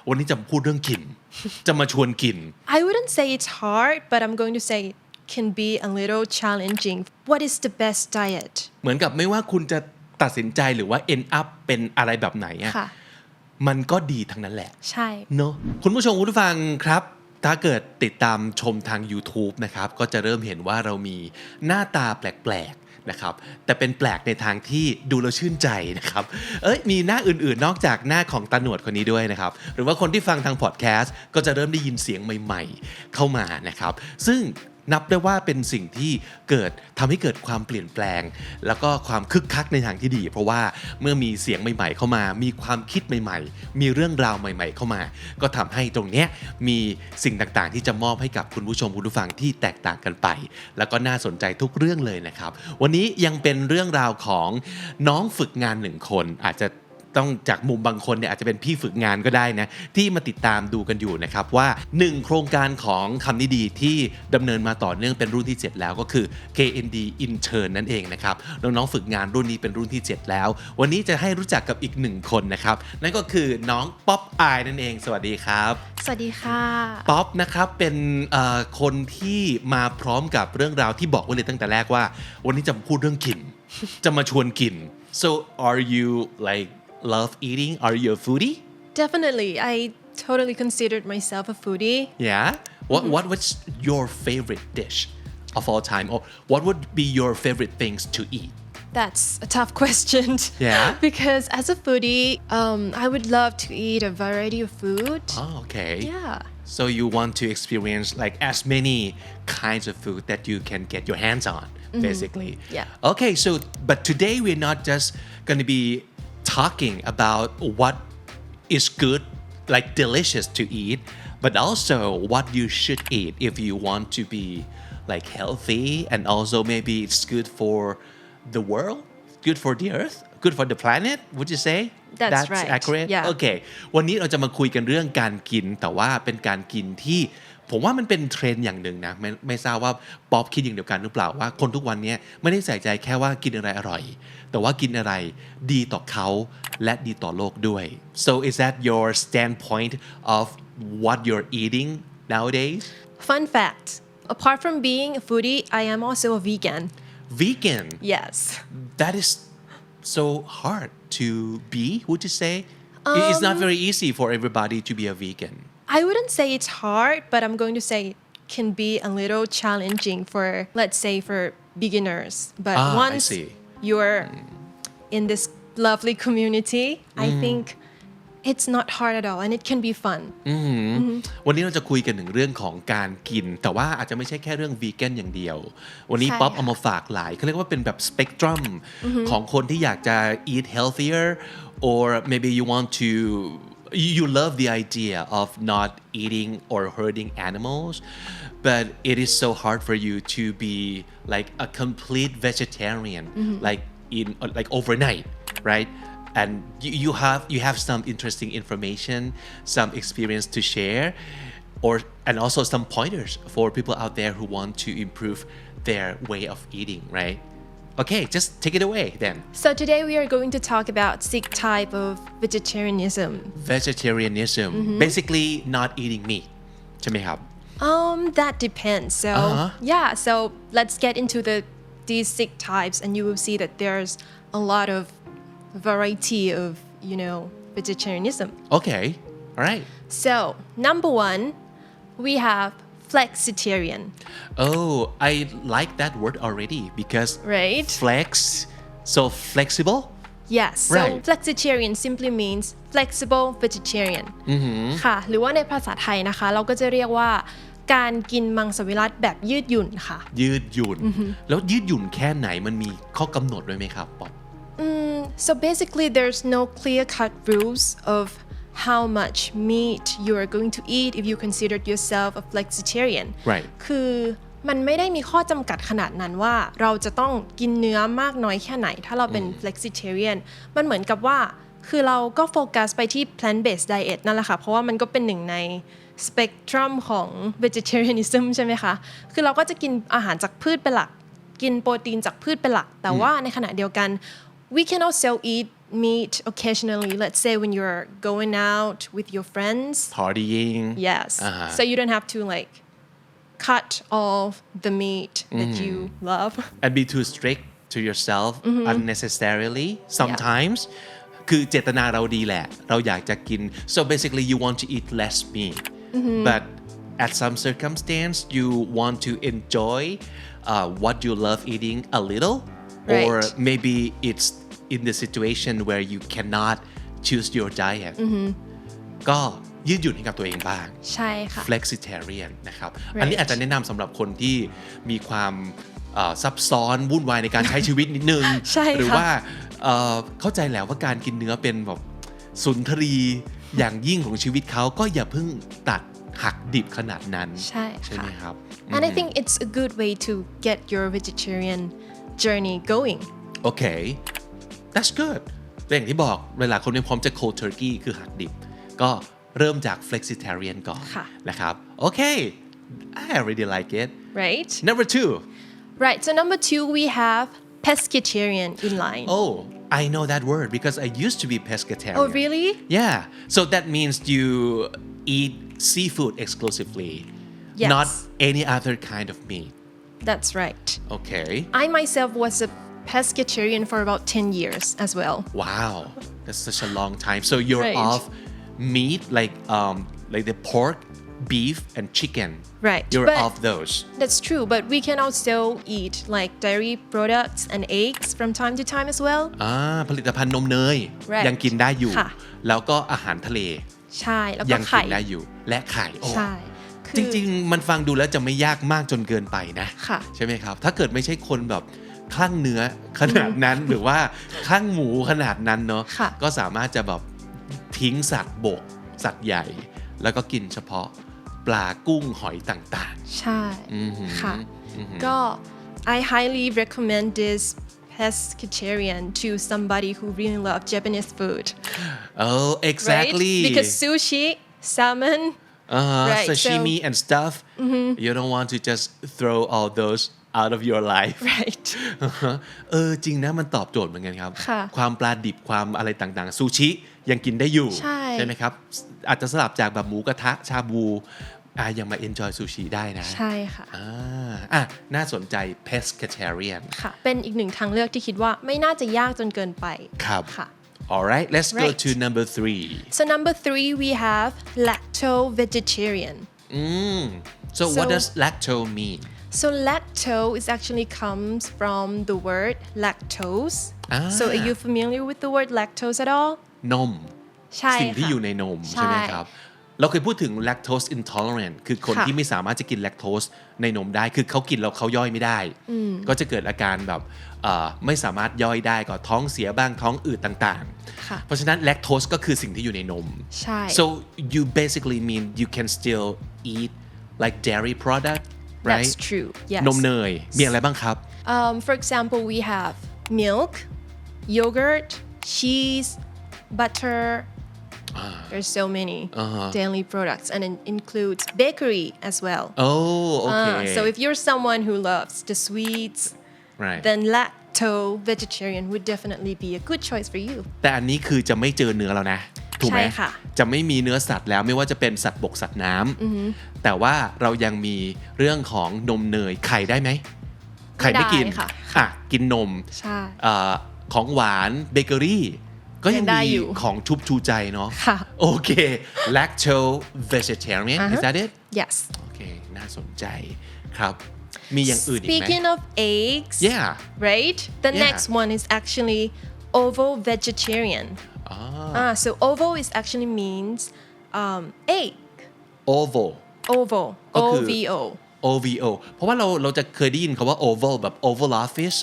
วันนี้จะพูดเรื่องกิน จะมาชวนกิน I wouldn't say it's hard, but I'm going to say it can be a little challenging. What is the best diet? เหมือนกับไม่ว่าคุณจะตัดสินใจหรือว่า end up เป็นอะไรแบบไหนอะมันก็ดีทั้งนั้นแหละใช่เนอะคุณผู้ชมคุณผู้ฟังครับถ้าเกิดติดตามชมทาง YouTube นะครับก็จะเริ่มเห็นว่าเรามีหน้าตาแปลกๆนะครับแต่เป็นแปลกในทางที่ดูแล้วชื่นใจนะครับมีหน้าอื่นๆนอกจากหน้าของตาหนวดคนนี้ด้วยนะครับหรือว่าคนที่ฟังทางพอดแคสต์ก็จะเริ่มได้ยินเสียงใหม่ๆเข้ามานะครับซึ่งนับได้ว่าเป็นสิ่งที่ทำให้เกิดความเปลี่ยนแปลงแล้วก็ความคึกคักในทางที่ดีเพราะว่าเมื่อมีเสียงใหม่ๆเข้ามามีความคิดใหม่ๆมีเรื่องราวใหม่ๆเข้ามาก็ทำให้ตรงเนี้ยมีสิ่งต่างๆที่จะมอบให้กับคุณผู้ชมคุณผู้ฟังที่แตกต่างกันไปแล้วก็น่าสนใจทุกเรื่องเลยนะครับวันนี้ยังเป็นเรื่องราวของน้องฝึกงาน1คนอาจจะต้องจากมุมบางคนเนี่ยอาจจะเป็นพี่ฝึกงานก็ได้นะที่มาติดตามดูกันอยู่นะครับว่า1โครงการของคำนี้ดีที่ดำเนินมาต่อเนื่องเป็นรุ่นที่7แล้วก็คือ KND Intern นั่นเองนะครับน้องๆฝึกงานรุ่นนี้เป็นรุ่นที่7แล้ววันนี้จะให้รู้จักกับอีก1คนนะครับนั่นก็คือน้องป๊อปอายนั่นเองสวัสดีครับสวัสดีค่ะป๊อปนะครับเป็นคนที่มาพร้อมกับเรื่องราวที่บอกไว้เลยตั้งแต่แรกว่าวันนี้จะพูดเรื่องกิน จะมาชวนกิน so are you like love eating? Are you a foodie? Definitely. I totally considered myself a foodie. Yeah? What's your favorite dish of all time? Or what would be your favorite things to eat? That's a tough question. Yeah? Because as a foodie, I would love to eat a variety of food. Oh, okay. Yeah. So you want to experience like as many kinds of food that you can get your hands on, basically. Yeah. Okay, but today we're not just going to be talking about what is good, like delicious to eat, but also what you should eat if you want to be like healthy and also maybe it's good for the world, good for the earth, good for the planet, would you say? That's right. accurate? Yeah. Okay. วันนี้เราจะมาคุยกันเรื่องการกินแต่ว่าเป็นการกินที่ผมว่ามันเป็นเทรนด์อย่างหนึ่งนะไม่ทราบว่าป๊อปคิดอย่างเดียวกันหรือเปล่าว่าคนทุกวันนี้ไม่ได้ใส่ใจแค่ว่ากินอะไรอร่อยแต่ว่ากินอะไรดีต่อเขาและดีต่อโลกด้วย so is that your standpoint of what you're eating nowadays? Fun fact, apart from being a foodie, I am also a vegan. Vegan? Yes. That is so hard to be, would you say? It's not very easy for everybody to be a vegan. I wouldn't say it's hard, but I'm going to say it can be a little challenging for, let's say, for beginners. But once you're in this lovely community, I think it's not hard at all and it can be fun. วันนี้เราจะคุยกันถึงเรื่องของการกินแต่ว่าอาจจะไม่ใช่แค่เรื่องวีแกนอย่างเดียววันนี้ป๊อปเอามาฝากหลายเขาเรียกว่าเป็นแบบสเปกตรัมของคนที่อยากจะ eat healthier or maybe you want to you love the idea of not eating or hurting animals but it is so hard for you to be like a complete vegetarian like overnight right and you have some interesting information some experience to share and also some pointers for people out there who want to improve their way of eating right okay just take it away then so today we are going to talk about 6 type of vegetarianism basically not eating meat ใช่ไหมครับthat depends so yeah so let's get into these 6 types and you will see that there's a lot of variety of vegetarianism okay all right so number 1 we have flexitarian oh I like that word already because right flex so flexible yes so flexitarian simply means flexible vegetarian ค่ะหรือว่าในภาษาไทยนะคะเราก็จะเรียกว่าการกินมังสวิรัติแบบยืดหยุ่นค่ะยืดหยุ่นแล้วยืดหยุ่นแค่ไหนมันมีข้อกำหนดด้วยไหมครับป๊อปSo basically there's no clear-cut rules of how much meat you are going to eat if you considered yourself a flexitarian right คือมันไม่ได้มีข้อจำกัดขนาดนั้นว่าเราจะต้องกินเนื้อมากน้อยแค่ไหนถ้าเราเป็น flexitarian มันเหมือนกับว่าคือเราก็โฟกัสไปที่ plant-based diet นั่นแหละค่ะเพราะว่ามันก็เป็นหนึ่งใน spectrum ของ vegetarianism ใช่ไหมคะคือเราก็จะกินอาหารจากพืชเป็นหลักกินโปรตีนจากพืชเป็นหลักแต่ว่าในขณะเดียวกันwe can also eat meat occasionally. Let's say when you're going out with your friends. partying Yes. Uh-huh. So you don't have to like cut off the meat that you love. and be too strict to yourself unnecessarily sometimes คือเจตนาเราดีแหละเราอยากจะกิน so basically you want to eat less meat but at some circumstance you want to enjoy what you love eating a little or Right. maybe it's in the situation where you cannot choose your diet ก็ยืดหยุ่นให้กับตัวเองบ้าง ใช่ค่ะ flexitarian นะครับ Right. อันนี้อาจจะแนะนำสำหรับคนที่มีความซับซ้อนวุ่นวายในการใช้ชีวิตนิดนึง ใช่ค่ะ หรือว่าเข้าใจแล้วว่าการกินเนื้อเป็นแบบสุนทรีอย่างยิ่งของชีวิตเขาก็อย่าเพิ่งตัดหักดิบขนาดนั้น ใช่ ใช่ไหม ค่ะ ครับ And I think it's a good way to get your vegetarian journey going. Okay that's good แต่อย่างที่บอกเวลาคนไม่พร้อมจะ cold turkey คือหักดิบ ก็เริ่มจาก flexitarian ก่อน ค่ะ นะครับ Okay I really like it Right? Number 2 Right. So number 2 we have pescatarian in line. Oh I know that word because I used to be pescatarian Oh, really? Yeah so that means you eat seafood exclusively Yes. not any other kind of meat That's right. Okay I myself was a pescatarian for about 10 years as well. Wow that's such a long time so you're Right. off meat like the pork beef and chicken Right. you're But- off those That's true, but we can also eat like dairy products and eggs from time to time as well. ผลิตภัณฑ์นมเนย Right. ยังกินได้อยู่ ค่ะ แล้วก็อาหารทะเล ใช่ แล้ว ยั ก็ กิ ไข่ นได้อยู่และไข่โอ้ ใช่คือ จริงๆ มันฟังดูแล้วจะไม่ยากมากจนเกินไปนะ ค่ะ ใช่ไหมครับ ถ้าเกิดไม่ใช่คนแบบคลั่งเนื้อขนาดนั้น หรือว่าคลั่งหมูขนาดนั้นเนาะ ค่ะ ก็สามารถจะแบบทิ้งสัตว์บก สัตว์ใหญ่ แล้วก็กินเฉพาะปลากุ้งหอยต่าง ใช่ค่ะ ก็ I highly recommend this pescatarian to somebody who really love Japanese food. ๆ Oh exactly Right? Because sushi, salmon, Right, sashimi and stuff you don't want to just throw all those out of your life right? จริงนะมันตอบโจทย์เหมือนกันครับ ค่ะ ความปลาดิบความอะไรต่างๆซูชิยังกินได้อยู่ ใช่ ไหมครับ อาจจะสลับจากแบบหมูกระทะชาบูยังมา enjoy ซูชิได้นะ ใช่ค่ะ น่าสนใจ pescatarian ค่ะ เป็นอีกหนึ่งทางเลือกที่คิดว่าไม่น่าจะยากจนเกินไป ครับ ค่ะ alright let's go Right. to number 3 So number 3 we have lacto-vegetarian. so what So- does lacto mean So lacto is actually comes from the word lactose. So are you familiar with the word lactose at all? นม ใช่ สิ่งที่ ค่ะ อยู่ในนม ใช่ ใช่ไหมครับ เราเคยพูดถึง lactose intolerant คือคน ค่ะ ที่ไม่สามารถจะกิน lactose ในนมได้ คือเขากินแล้วเขาย่อยไม่ได้ ก็จะเกิดอาการแบบไม่สามารถย่อยได้ก็ท้องเสียบ้างท้องอืดต่างๆ ค่ะ เพราะฉะนั้น lactose ก็คือสิ่งที่อยู่ในนม ใช่ so you basically mean you can still eat like dairy product right That's true. Yes. นมเนยมีอะไรบ้างครับ For example, we have milk, yogurt, cheese, butter. There's so many dairy products, and it includes bakery as well. oh okay So if you're someone who loves the sweets, right then lacto-vegetarian would definitely be a good choice for you. แต่อันนี้คือจะไม่เจอเนื้อแล้วนะ ถูกไหม ใช่ค่ะ จะไม่มีเนื้อสัตว์แล้วไม่ว่าจะเป็นสัตว์บกสัตว์น้ำแต่ว่าเรายังมีเรื่องของนมเนยไข่ได้ไหม ไข่ไม่กิน ได้ค่ะ กินนม ใช่ ของหวานเบเกอรี่ก็ยัง ได้ มี อยู่ ของชุบชูใจเนาะ ค่ะ โอเค lacto vegetarian is that it Yes. โอเค น่าสนใจครับ มีอย่างอื่นอีกไหม Speaking of eggs, yeah right? The Yeah. next one is actually ovo vegetarian. So ovo is actually means egg. oval Ovo. ก็คือ OVO. OVO เพราะว่าเราจะเคยได้ยินคาว่า oval แบบ oval office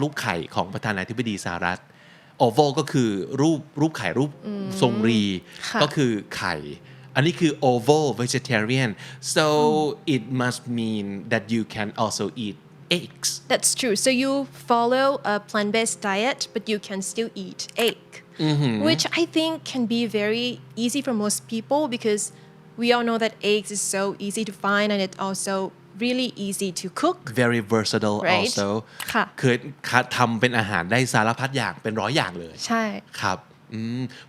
รูปไข่ของประธานาธิบดีสหรัฐ oval ก็คือรูปไข่รูปทรงรี ค่ะ ก็คือไข่ อันนี้คือ oval vegetarian so it must mean that you can also eat eggs That's true. So you follow a plant-based diet, but you can still eat egg, which I think can be very easy for most people because we all know that eggs is so easy to find and it also really easy to cook very versatile Right. also ค่ะ คือทำเป็นอาหารได้สารพัดอย่างเป็น100อย่างเลย ใช่ ครับ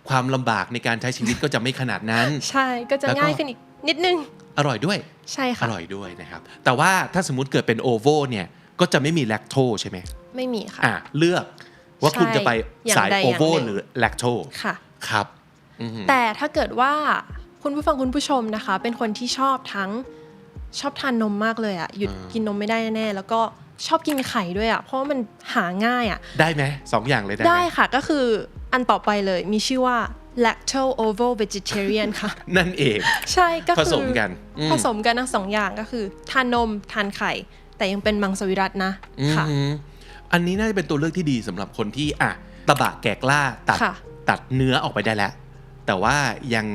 ความลำบากในการใช้ชีวิตก็จะไม่ขนาดนั้น ใช่ก็จะ แล้วก็ ง่ายขึ้นอีกนิดนึง อร่อยด้วย ใช่ อ ค่ะ ร่อยด้วยนะครับ แต่ว่าถ้าสมมุติเกิดเป็นโอโวเนี่ยก็จะไม่มีแลคโตใช่ไหม ไม่มีค่ะ เลือกว่าคุณจะไป อย่าง สาย ใด โอโว อย่างหนึ่ง หรือแลคโต ค่ะ ครับ แต่ถ้าเกิดว่าคุณผู้ฟังคุณผู้ชมนะคะ เป็นคนที่ชอบทานนมมากเลยอะหยุดกินนมไม่ได้แน่ๆแล้วก็ชอบกินไข่ด้วยอะเพราะว่ามันหาง่ายอะ ได้ไหม2 อย่างเลยได้ไหม ได้ค่ะก็คืออันต่อไปเลยมีชื่อว่า lacto ovo vegetarian ค่ะ นั่นเอง ใช่ก็คือ ผสมกันผสมกันทั้ง2อย่างก็คือทานนมทานไข่ แต่ยังเป็นมังสวิรัตินะค่ะ อันนี้น่าจะเป็นตัวเลือกที่ดีสำหรับคนที่ตะบะแก่กล้าค่ะ ตัดเนื้อออกไปได้แล้ว แต่ว่ายัง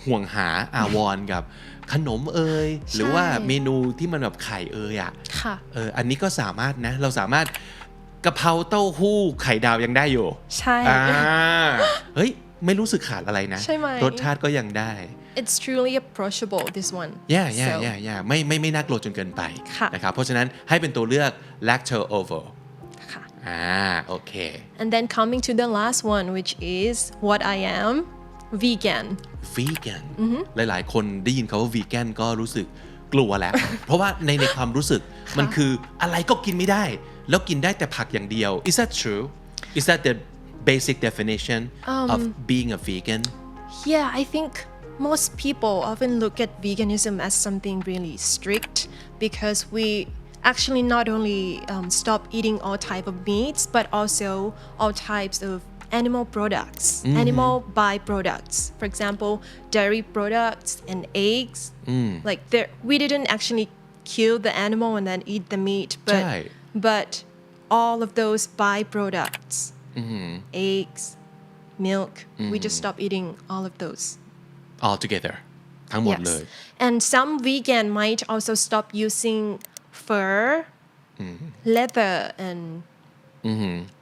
ห่วงหาอาวรกับขนมหรือว่าเมนูที่มันแบบไข่ค่ะ อันนี้ก็สามารถนะเราสามารถกะเพราเต้าหู้ไข่ดาวยังได้อยู่ ใช่ เฮ้ยไม่รู้สึกขาดอะไรนะ ใช่ไหม รสชาติก็ยังได้ it's truly approachable this one yeah So, ไม่น่ากลัวจนเกินไป ค่ะ นะครับเพราะฉะนั้นให้เป็นตัวเลือก lacto ovo ค่ะ โอเค and then coming to the last one which is what I am vegan vegan หลายๆ คนได้ยินคำว่า vegan ก็รู้สึกกลัวแล้ว เพราะว่าในความรู้สึกมันคืออะไรก็กินไม่ได้ แล้วกินได้แต่ผักอย่างเดียว is that true is that the basic definition of being a vegan Yeah, I think most people often look at veganism as something really strict because we actually not only stop eating all type of meats but also all types of animal products, animal byproducts. For example, dairy products and eggs. Like we didn't actually kill the animal and then eat the meat,ใช่ but all of those byproducts, eggs, milk, we just stop eating all of those. all together ทั้งหมดเลย And some vegan might also stop using fur, leather, and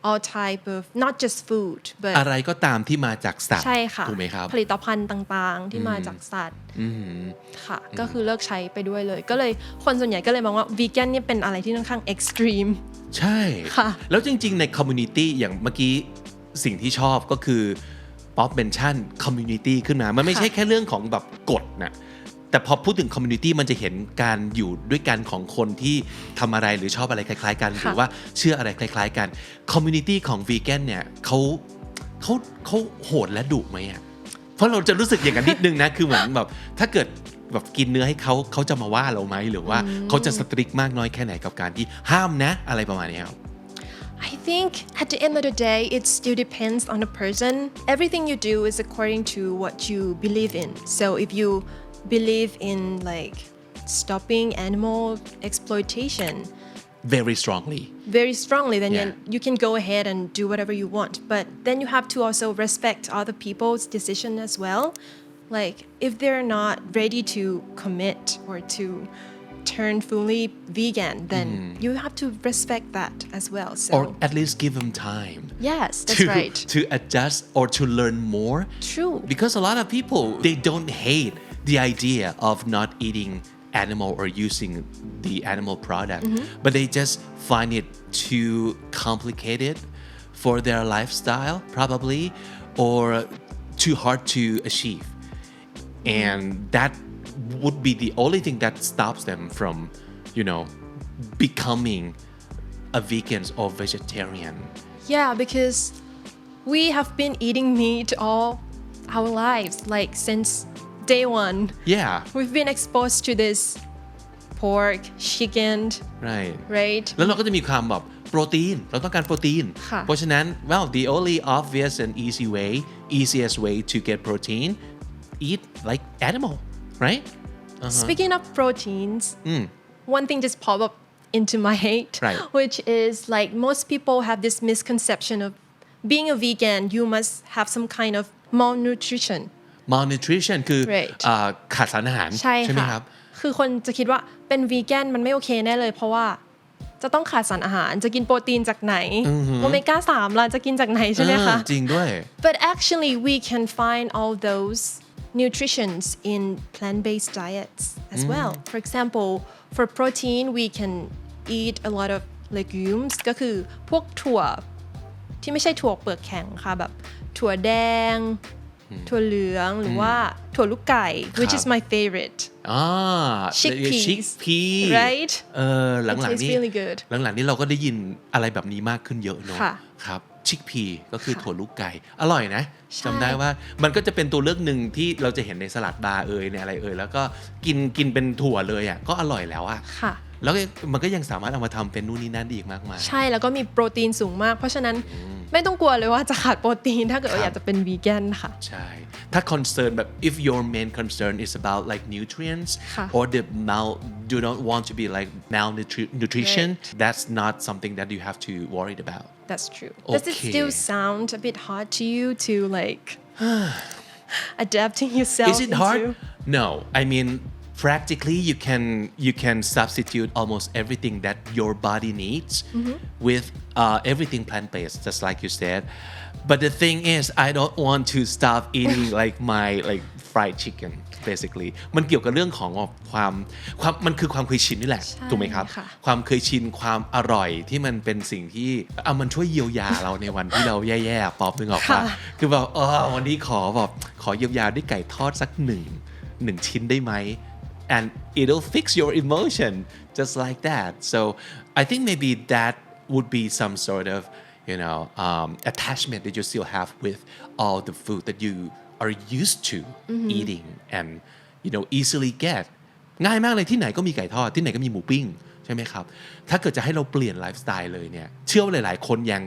all type of not just food, but อะไรก็ตามที่มาจากสัตว์ ใช่ค่ะ ถูกไหมครับ ผลิตภัณฑ์ต่างๆ ที่มาจากสัตว์ค่ะ ก็คือเลิกใช้ไปด้วยเลย ก็เลยคนส่วนใหญ่ก็เลยมองว่าวีแกนเนี่ยเป็นอะไรที่ค่อนข้างเอ็กซ์ตรีม ใช่ ค่ะ แล้วจริงๆ ในคอมมูนิตี้อย่างเมื่อกี้สิ่งที่ชอบก็คือป๊อปเมนชั่นคอมมูนิตี้ขึ้นมา มันไม่ใช่แค่เรื่องของแบบกฎนะแต่พอพูดถึงคอมมูนิตี้มันจะเห็นการอยู่ด้วยกันของคนที่ทำอะไรหรือชอบอะไรคล้ายๆกัน หรือว่าเชื่ออะไรคล้ายๆกันคอมมูนิตี้ของวีแกนเนี่ยเขาโหดและดุไหมอ่ะเพราะเราจะรู้สึกอย่างนั้นนิดนึงนะ คือเหมือนแบบถ้าเกิดแบบกินเนื้อให้เขาจะมาว่าเราไหมหรือว่าเขาจะสตริกมากน้อยแค่ไหนกับการที่ห้ามนะอะไรประมาณนี้ครับ I think at the end of the day, it still depends on the person. Everything you do is according to what you believe in. So if you believe in like stopping animal exploitation very strongly then Yeah. you can go ahead and do whatever you want. But then you have to also respect other people's decision as well. Like if they're not ready to commit or to turn fully vegan, then you have to respect that as well. So or at least give them time yes, that's right. to adjust or to learn more True. because a lot of people they don't hate the idea of not eating animal or using the animal product but they just find it too complicated for their lifestyle probably or too hard to achieve and that would be the only thing that stops them from becoming a vegan or vegetarian Yeah, because we have been eating meat all our lives, like since day one. yeah We've been exposed to this pork, chicken, right right? แล้วเราก็จะมีความแบบโปรตีนเราต้องการโปรตีน ค่ะ เพราะฉะนั้น well the only obvious and easiest way to get protein eat like animal right Speaking of proteins, one thing just popped up into my head, Right. which is like most people have this misconception of being a vegan, you must have some kind of malnutrition. malnutrition คือ Right. ขาดสารอาหาร ใช่ ไหม ค่ะ ครับ คือคนจะคิดว่าเป็นวีแกนมันไม่โอเคแน่เลย เพราะว่าจะต้องขาดสารอาหาร จะกินโปรตีนจากไหน โอเมก้า 3 ล่ะจะกินจากไหนใช่ไหมคะ จริงด้วย But actually we can find all those nutritions in plant-based diets as well. For example, for protein, we can eat a lot of legumes ก็คือพวกถั่วที่ไม่ใช่ถั่วเปลือกแข็งค่ะแบบถั่วแดงถั่วเหลืองหรือว่าถั่วลูกไก่ which is my favorite chickpea right หลัง It tastes ๆนี้ really good หลังๆนี้เราก็ได้ยินอะไรแบบนี้มากขึ้นเยอะเนาะครับ chickpea ก็คือถั่วลูกไก่อร่อยนะจำได้ว่ามันก็จะเป็นตัวเลือกหนึ่งที่เราจะเห็นในสลัดบาร์ในอะไรแล้วก็กินเป็นถั่วเลยอ่ะก็อร่อยแล้วอ่ะแล้วมันก็ยังสามารถเอามาทำเป็นนู่นนี่นั่นอีกมากมายใช่แล้วก็มีโปรตีนสูงมากเพราะฉะนั้นไม่ต้องกลัวเลยว่าจะขาดโปรตีนถ้าเกิดว่าอยากจะเป็นวีแกนค่ะใช่ถ้า concern แบบ if your main concern is about like nutrients or the do not want to be like malnutrition that's not something that you have to worry about That's true Does it still sound a bit hard to you to like adapting yourself Is it hard? No I mean practically you can substitute almost everything that your body needs with everything plant-based just like you said but the thing is I don't want to stop eating like my like fried chicken basically มันเกี่ยวกับเรื่องของความมันคือความเคยชินนี่แหละถูกไหมครับความเคยชินความอร่อยที่มันเป็นสิ่งที่มันช่วยเยียวยาเราในวันที่เราแย่ๆป๊อปนึกออกป่ะคือแบบวันนี้ขอเยียวยาด้วยไก่ทอดสักหนึ่งชิ้นได้ไหมand it'll fix your emotion just like that so I think maybe that would be some sort of attachment that you still have with all the food that you are used to eating and easily get ง่ายมากเลยที่ไหนก็มีไก่ทอดที่ไหนก็มีหมูปิ้งใช่ไหมครับถ้าเกิดจะให้เราเปลี่ยนไลฟ์สไตล์เลยเนี่ยเชื่อว่าหลายๆคนยัง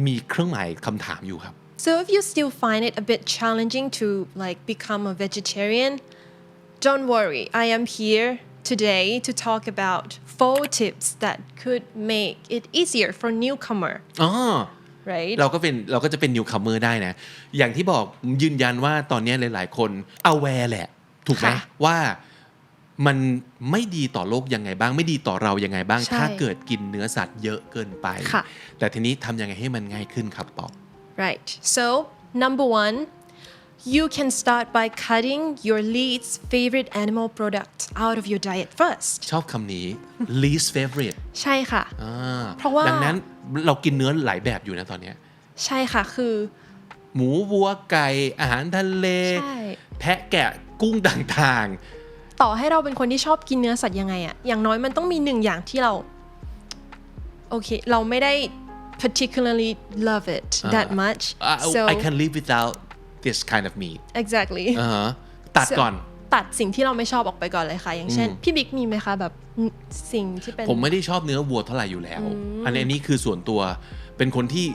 มีเครื่องหมายคำถามอยู่ครับ So if you still find it a bit challenging to like become a vegetarian Don't worry, I am here today to talk about 4 tips that could make it easier for newcomer. Right? เราก็จะเป็น newcomer ได้นะอย่างที่บอกยืนยันว่าตอนนี้หลายๆคน aware แหละถูกไหมว่ามันไม่ดีต่อโลกยังไงบ้างไม่ดีต่อเรายังไงบ้างถ้าเกิดกินเนื้อสัตว์เยอะเกินไปแต่ทีนี้ทำยังไงให้มันง่ายขึ้นครับปอ Right. So, number 1You can start by cutting your least favorite animal product out of your diet first ชอบคำนี้ least favorite ใช่ค่ะเพราะว่าดังนั้นเรากินเนื้อหลายแบบอยู่นะตอนนี้ใช่ค่ะคือหมูวัวไก่อาหารทะเลแพะแกะกุ้งต่างๆต่อให้เราเป็นคนที่ชอบกินเนื้อสัตว์ยังไงอะอย่างน้อยมันต้องมี1อย่างที่เราโอเคเราไม่ได้ particularly love it that much so I can live without this kind of meat exactly ตัดก่อนตัดสิ่งที่เราไม่ชอบออกไปก่อนเลยค่ะอย่างเช่นพี่บิ๊กมีไหมคะแบบสิ่งที่เป็นผมไม่ได้ชอบเนื้อวัวเท่าไหร่อยู่แล้วอันนี้คือส่วนตัวเป็นคนที่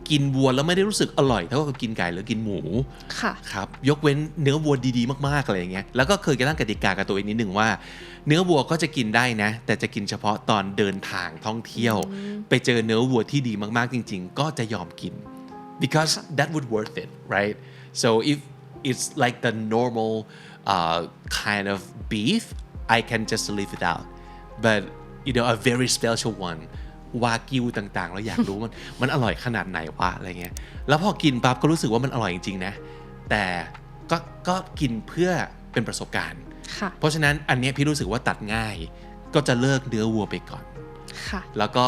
กินวัวแล้วไม่ได้รู้สึกอร่อยเท่ากับกินไก่หรือกินหมูค่ะครับยกเว้นเนื้อวัวดีๆมากๆอะไรอย่างเงี้ยแล้วก็เคยตั้งกติกากับตัวเองนิดนึงว่าเนื้อวัวก็จะกินได้นะแต่จะกินเฉพาะตอนเดินทางท่องเที่ยวไปเจอเนื้อวัวที่ดีมากๆจริงๆก็จะยอมกิน because that would worth it right so if it's like the normal kind of beef I can just live it out but a very special one วากิวต่างๆเราอยากรู้มันอร่อยขนาดไหนวะอะไรเงี้ยแล้วพอกินปั๊บก็รู้สึกว่ามันอร่อยจริงๆนะแต่ก็กินเพื่อเป็นประสบการณ์เพราะฉะนั้นอันนี้พี่รู้สึกว่าตัดง่ายก็จะเลิกเนื้อวัวไปก่อนแล้วก็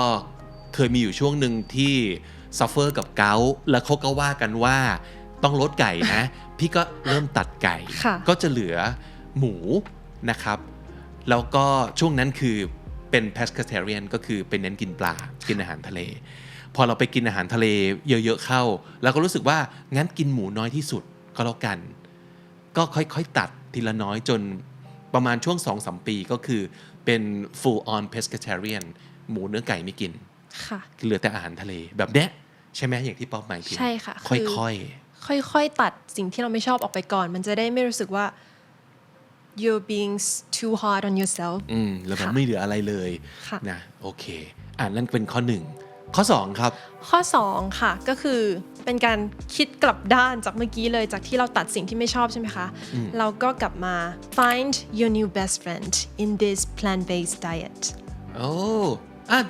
เคยมีอยู่ช่วงหนึ่งที่ซัฟเฟอร์กับเกาต์แล้วเขาก็ว่ากันว่าต้องลดไก่นะ พี่ก็เริ่มตัดไก่ก็จะเหลือหมูนะครับแล้วก็ช่วงนั้นคือเป็น pescatarian ก็คือเป็นเน้นกินปลากินอาหารทะเลพอเราไปกินอาหารทะเลเยอะๆเข้าแล้วก็รู้สึกว่างั้นกินหมูน้อยที่สุดก็แล้วกันก็ค่อยๆตัดทีละน้อยจนประมาณช่วง 2-3 ปีก็คือเป็น full on pescatarian หมูเนื้อไก่ไม่กินเหลือแต่อาหารทะเลแบบเนี้ยใช่ไหมอย่างที่ป๊อปหมายถึงใช่ค่ะค่อยๆตัดสิ่งที่เราไม่ชอบออกไปก่อนมันจะได้ไม่รู้สึกว่า you're being too hard on yourself แล้วมันไม่เหลืออะไรเลยนะโอเคนั่นเป็นข้อ1ข้อ2ครับข้อ2ค่ะก็คือเป็นการคิดกลับด้านจากเมื่อกี้เลยจากที่เราตัดสิ่งที่ไม่ชอบใช่ไหมคะเราก็กลับมา find your new best friend in this plant-based diet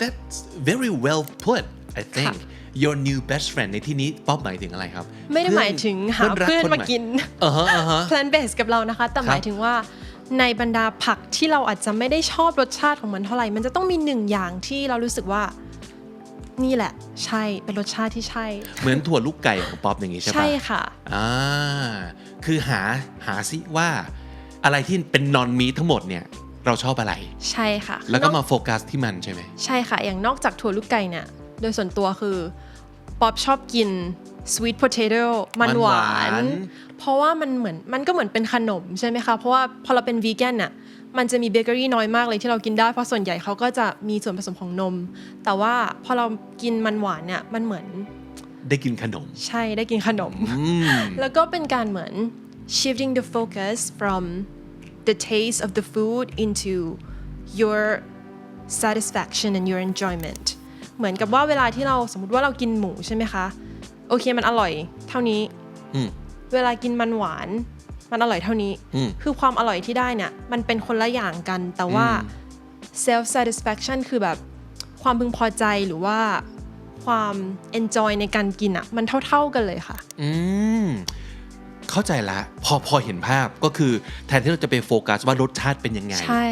that's very well put I think your new best friend ในที่นี้ป๊อปหมายถึงอะไรครับ ไม่ได้หมายถึงหา รัก เพื่อน คให มากิน plant based กับเรานะคะ แต่หมายถึงว่าในบรรดาผักที่เราอาจจะไม่ได้ชอบรสชาติของมันเท่าไหร่มันจะต้องมีหนึ่งอย่างที่เรารู้สึกว่านี่แหละใช่เป็นรสชาติที่ใช่ เหมือนถั่วลูกไก่ของป๊อปอย่างงี้ใช่ปะ ใช่ค่ะ คือหาซิว่าอะไรที่เป็นนอนมีทั้งหมดเนี่ยเราชอบอะไร ใช่ค่ะ แล้วก็มาโฟกัสที่มันใช่ไหม ใช่ค่ะอย่างนอกจากถั่วลูกไก่เนี่ยโดยส่วนตัวคือป๊อปชอบกิน sweet potato มันหวาน เพราะว่ามันก็เหมือนเป็นขนมใช่ไหมคะเพราะว่าพอเราเป็นวีแกนน่ะมันจะมีเบเกอรี่น้อยมากเลยที่เรากินได้เพราะส่วนใหญ่เขาก็จะมีส่วนผสมของนมแต่ว่าพอเรากินมันหวานเนี่ยมันเหมือน ได้กินขนม ใช่ได้กินขนม แล้วก็เป็นการเหมือน shifting the focus from the taste of the food into your satisfaction and your enjoyment เหมือนกับว่าเวลาที่เราสมมติว่าเรากินหมูใช่ไหมคะโอเคมันอร่อยเท่านี้เวลากินมันหวานมันอร่อยเท่านี้คือความอร่อยที่ได้เนี่ยมันเป็นคนละอย่างกันแต่ว่า self satisfaction คือแบบความพึงพอใจหรือว่าความ enjoy ในการกินอ่ะมันเท่าๆกันเลยค่ะเข้าใจละพอเห็นภาพก็คือแทนที่เราจะไปโฟกัสว่ารสชาติเป็นยังไงใช่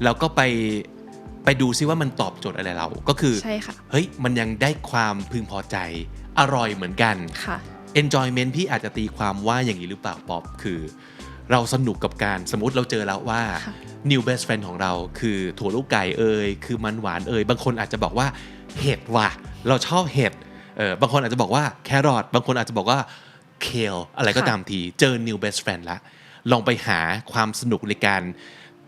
แล้วก็ไปดูซิว่ามันตอบโจทย์อะไรเราก็คือใช่ค่ะเฮ้ยมันยังได้ความพึงพอใจอร่อยเหมือนกันค่ะ enjoyment พี่อาจจะตีความว่าอย่างนี้หรือเปล่าป๊อปคือเราสนุกกับการสมมุติเราเจอแล้วว่า new best friend ของเราคือถั่วลูกไก่คือมันหวานบางคนอาจจะบอกว่าเห็ดว่ะเราชอบเห็ดบางคนอาจจะบอกว่าแครอทบางคนอาจจะบอกว่าเคลอะไรก็ตามทีเจอ new best friend ละลองไปหาความสนุกในการ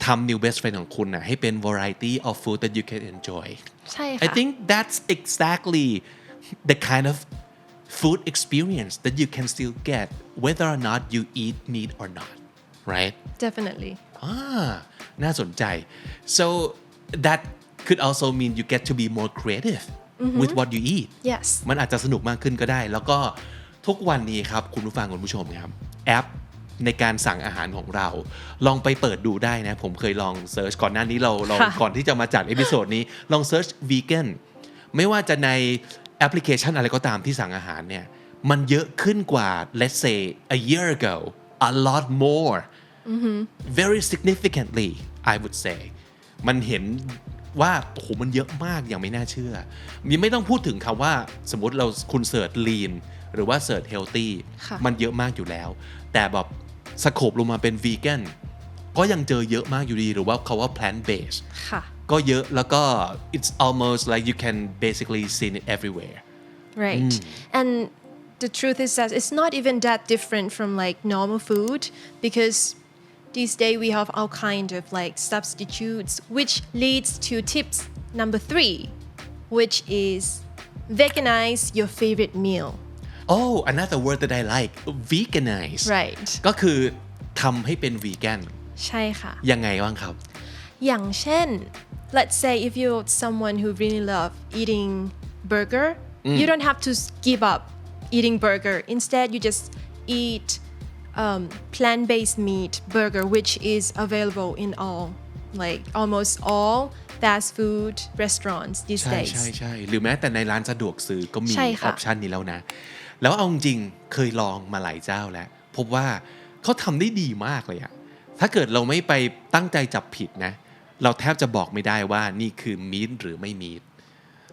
ทำ new best friend ของคุณนะให้เป็น variety of food that you can enjoy ใช่ค่ะ I think that's exactly the kind of food experience that you can still get whether or not you eat meat or not right definitely น่าสนใจ so that could also mean you get to be more creative with what you eat yes มันอาจจะสนุกมากขึ้นก็ได้แล้วก็ทุกวันนี้ครับคุณผู้ฟังคุณผู้ชมครับแอปในการสั่งอาหารของเราลองไปเปิดดูได้นะผมเคยลองเซิร์ชก่อนหน้านี้เราก่อนที่จะมาจัดเอพิโซดนี้ลองเซิร์ช vegan ไม่ว่าจะในแอปพลิเคชันอะไรก็ตามที่สั่งอาหารเนี่ยมันเยอะขึ้นกว่า let's say a year ago a lot more very significantly I would say มันเห็นว่าโอ้โหมันเยอะมากอย่างไม่น่าเชื่อมีไม่ต้องพูดถึงคำว่าสมมติคุณเสิร์ช lean หรือว่าเสิร์ช healthy มันเยอะมากอยู่แล้วแต่แบบสโคปลงมาเป็น vegan ก็ยังเจอเยอะมากอยู่ดีหรือว่าเขาว่า plant based ก็เยอะแล้วก็ it's almost like you can basically see it everywhere right and the truth is that it's not even that different from like normal food because these days we have all kind of like substitutes which leads to tips number 3 which is veganize your favorite meal oh another word that I like veganize right ก็คือทำให้เป็น vegan ใช่ค่ะยังไงบ้างครับอย่างเช่น let's say if you're someone who really love eating burger you don't have to give up eating burger instead you just eat plant-based meat burger which is available in all like almost all fast food restaurants these days ใช่หรือแม้แต่ในร้านสะดวกซื้อก็มีออปชันนี้แล้วนะแล้วเอาจริงเคยลองมาหลายเจ้าแล้วพบว่าเขาทำได้ดีมากเลยอะถ้าเกิดเราไม่ไปตั้งใจจับผิดนะเราแทบจะบอกไม่ได้ว่านี่คือมีทหรือไม่มีท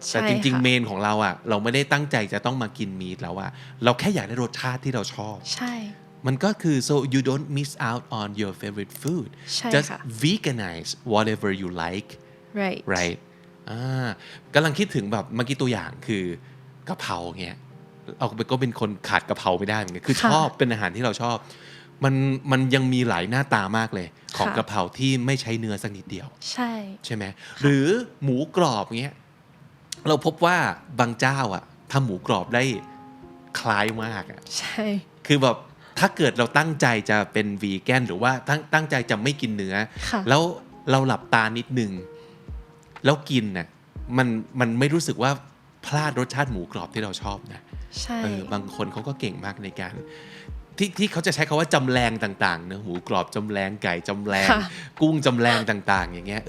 แต่จริงๆเมนของเราอะเราไม่ได้ตั้งใจจะต้องมากินมีทแล้วอะเราแค่อยากได้รสชาติที่เราชอบใช่มันก็คือ so you don't miss out on your favorite food just veganize whatever you like right กำลังคิดถึงแบบเมื่อกี้ตัวอย่างคือกะเพราเงี้ยเราก็เป็นคนขาดกะเพราไม่ได้เหมือนกันคือชอบเป็นอาหารที่เราชอบมันยังมีหลายหน้าตามากเลยของกะเพราที่ไม่ใช้เนื้อสักนิดเดียวใช่ไหมหรือหมูกรอบเงี้ยเราพบว่าบางเจ้าอ่ะทำหมูกรอบได้คล้ายมากอ่ะใช่คือแบบถ้าเกิดเราตั้งใจจะเป็นวีแกนหรือว่าตั้งใจจะไม่กินเนื้อแล้วเราหลับตานิดนึงแล้วกินน่ะมันไม่รู้สึกว่าพลาดรสชาติหมูกรอบที่เราชอบนะใช่บางคนเขาก็เก่งมากในการ ที่เขาจะใช้คำว่าจำแรงต่างๆเนะหมูกรอบจำแรงไก่จำแรง ค่ะ กุ้งจำแรงต่างๆอย่างเงี้ย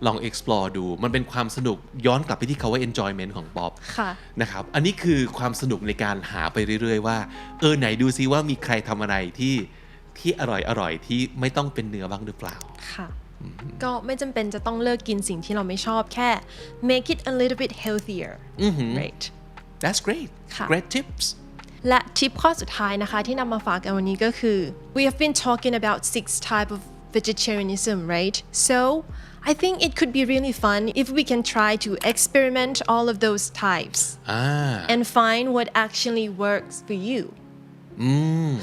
ลอง explore ดูมันเป็นความสนุกย้อนกลับไปที่คาว่า enjoyment ของป๊อป ค่ะ นะครับอันนี้คือความสนุกในการหาไปเรื่อยๆว่าไหนดูซิว่ามีใครทำอะไรที่อร่อยที่ไม่ต้องเป็นเนื้อบ้างหรือเปล่า ค่ะ ก็ไม่จำเป็นจะต้องเลิกกินสิ่งที่เราไม่ชอบแค่ make it a little bit healthier right That's great ค่ะ great tips และทิปข้อสุดท้ายนะคะที่นำมาฝากกันวันนี้ก็คือ we have been talking about 6 types of vegetarianism right so I think it could be really fun if we can try to experiment all of those types and find what actually works for you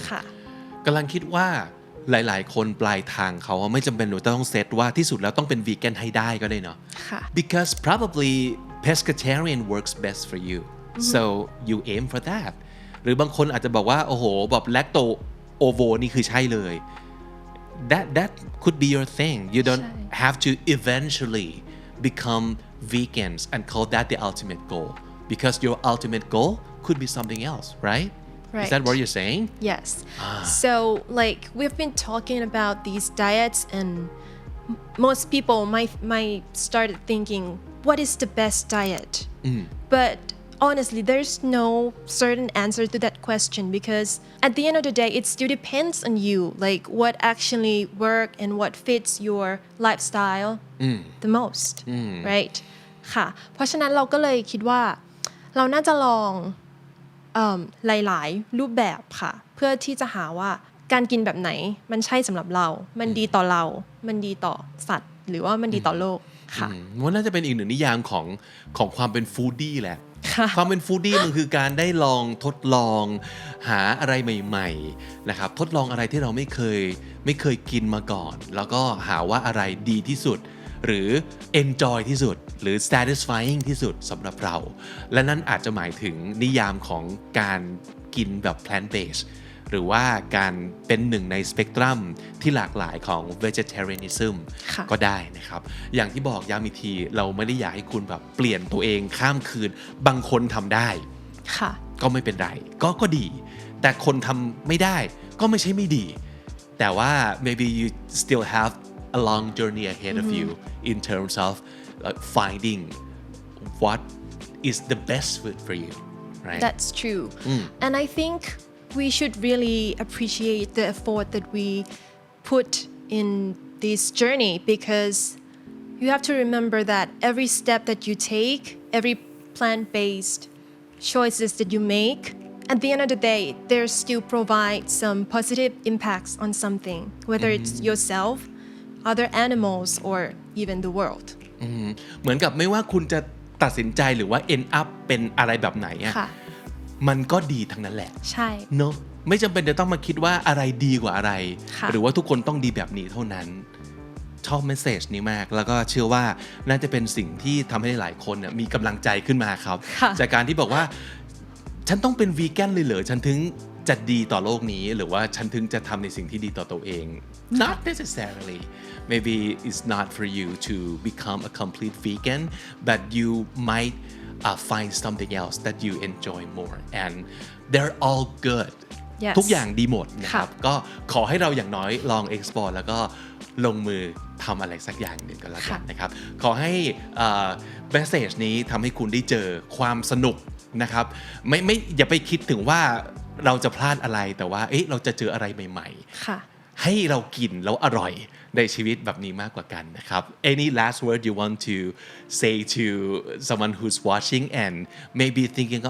ค่ะ กำลังคิดว่าหลายๆคนปลายทางเขาไม่จำเป็นว่าต้องเซตว่าที่สุดแล้วต้องเป็นวีแกนให้ได้ก็ได้เนาะ ค่ะ because probably pescatarian works best for you so you aim for that หรือบางคนอาจจะบอกว่าโอ้โหแบบแลคโตโอโวนี่คือใช่เลย that could be your thing you don't ใช่ have to eventually become vegans and call that the ultimate goal because your ultimate goal could be something else right Is that what you're saying? Yes. So, like, we've been talking about these diets, and most people might start thinking, what is the best diet? But honestly, there's no certain answer to that question because at the end of the day, it still depends on you, like what actually work and what fits your lifestyle the most, right? ค่ะ เพราะฉะนั้นเราก็เลยคิดว่าเราน่าจะลองหลายๆรูปแบบค่ะเพื่อที่จะหาว่าการกินแบบไหนมันใช่สำหรับเรา มันดีต่อเรา มันดีต่อสัตว์ หรือว่ามันดีต่อโลกค่ะ มันน่าจะเป็นอีกหนึ่งนิยามของความเป็นฟู้ดดี้แหละ ความเป็นฟู้ดดี้มันคือการได้ลองทดลองหาอะไรใหม่ๆนะครับทดลองอะไรที่เราไม่เคยกินมาก่อน แล้วก็หาว่าอะไรดีที่สุดหรือ enjoy ที่สุดหรือ satisfying ที่สุดสำหรับเราและนั่นอาจจะหมายถึงนิยามของการกินแบบ plant based หรือว่าการเป็นหนึ่งในสเปกตรัมที่หลากหลายของ vegetarianism ค่ะ ก็ได้นะครับอย่างที่บอกย้ำอีกทีเราไม่ได้อยากให้คุณแบบเปลี่ยนตัวเองข้ามคืนบางคนทำได้ ค่ะ ก็ไม่เป็นไรก็ดีแต่คนทำไม่ได้ก็ไม่ใช่ไม่ดีแต่ว่า maybe you still have a long journey ahead of you in terms of finding what is the best food for you right That's true and I think we should really appreciate the effort that we put in this journey because you have to remember that every step that you take every plant-based choices that you make at the end of the day there still provide some positive impacts on something whether it's yourself other animals or even the world เหมือนกับไม่ว่าคุณจะตัดสินใจหรือว่า end up เป็นอะไรแบบไหนอะ ค่ะ มันก็ดีทั้งนั้นแหละ ใช่ เนอะไม่จำเป็นจะต้องมาคิดว่าอะไรดีกว่าอะไร ค่ะ หรือว่าทุกคนต้องดีแบบนี้เท่านั้นชอบเมสเซจนี้มากแล้วก็เชื่อว่าน่าจะเป็นสิ่งที่ทำให้หลายคนเนี่ยมีกำลังใจขึ้นมาครับ ค่ะ จากการที่บอกว่าฉันต้องเป็นวีแกนเลยเหรอฉันถึงจะดีต่อโลกนี้หรือว่าฉันถึงจะทำในสิ่งที่ดีต่อตัวเอง not necessarily maybe it's not for you to become a complete vegan but you might find something else that you enjoy more and they're all good Yes ทุกอย่างดีหมดนะครับ ค่ะ ก็ขอให้เราอย่างน้อยลอง explore แล้วก็ลงมือทำอะไรสักอย่างหนึ่งก็แล้วกันนะครับ ขอให้message นี้ทำให้คุณได้เจอความสนุกนะครับไม่อย่าไปคิดถึงว่าเราจะพลาดอะไรแต่ว่าเราจะเจออะไรใหม่ๆ ค่ะ ให้เรากินแล้วอร่อยในชีวิตแบบนี้มากกว่ากันนะครับ Any last word you want to say to someone who's watching and maybe thinking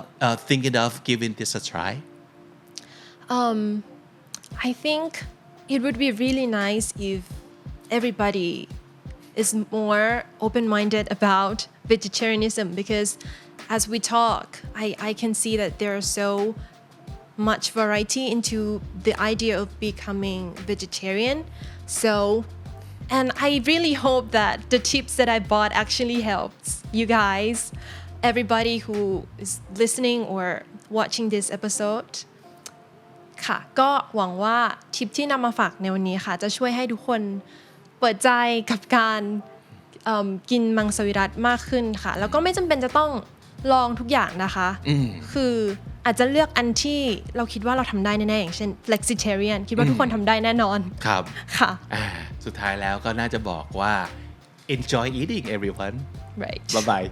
of giving this a try I think it would be really nice if everybody is more open-minded about vegetarianism because as we talk, I can see that there are so much variety into the idea of becoming vegetarian. So, and I really hope that the tips that I bought actually helps you guys, everybody who is listening or watching this episode.ค่ะก็หวังว่าทิปที่นำมาฝากในวันนี้ค่ะจะช่วยให้ทุกคนเปิดใจกับการกินมังสวิรัติมากขึ้นค่ะแล้วก็ไม่จำเป็นจะต้องลองทุกอย่างนะคะคือ อาจจะเลือกอันที่เราคิดว่าเราทำได้แน่ๆอย่างเช่น flexitarian คิดว่าทุกคนทำได้แน่นอน ครับ ค่ะ สุดท้ายแล้วก็น่าจะบอกว่า enjoy eating everyone right bye bye